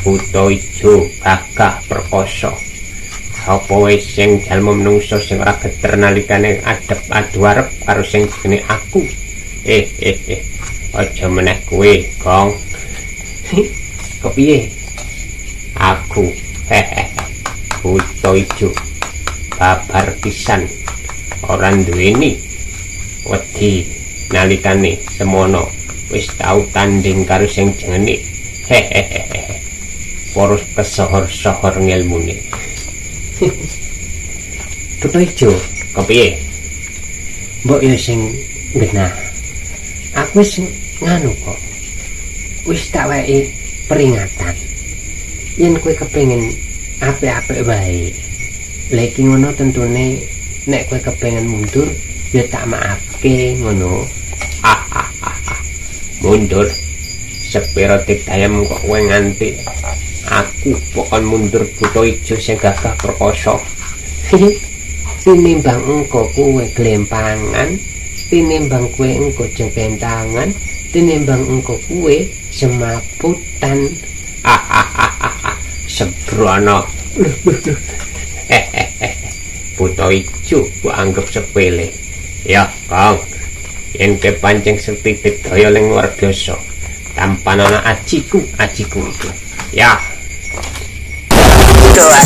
Buta ijo gagah perkasa. Apa wis sing jalma menungso sing ora geter nalikane adep adu arep karo sing jenenge aku. Aja meneh kowe, Gong. Kepiye? Aku. Buta ijo. Babar pisan. Ora duweni wedi nalikane semono wis tau tanding karo sing jenenge poros kesohor-sohor ngelmune. Buta ijo, kepiye? Mbok ya sing genah. Aku wis nganu kok. Wis tak wae peringatan. Yen kowe kepengin apik-apik wae. Lha iki ngono tentune nek kowe kepengin mundur ya tak maafke ngono. Mundur. Sepiro dayam kok kowe nganti aku pokon mundur buta ijo sing gagah perkasa. Tinimbang engko kowe glempangan, tinimbang kowe engko jengkentangan, tinimbang engko kowe semaputan. Sembrono. Buta ijo mbok anggap sepele. Ya, Kang. Yen ke pancing sekti daya ning luar biasa. Tanpa anak ajiku itu. Ya. Doa.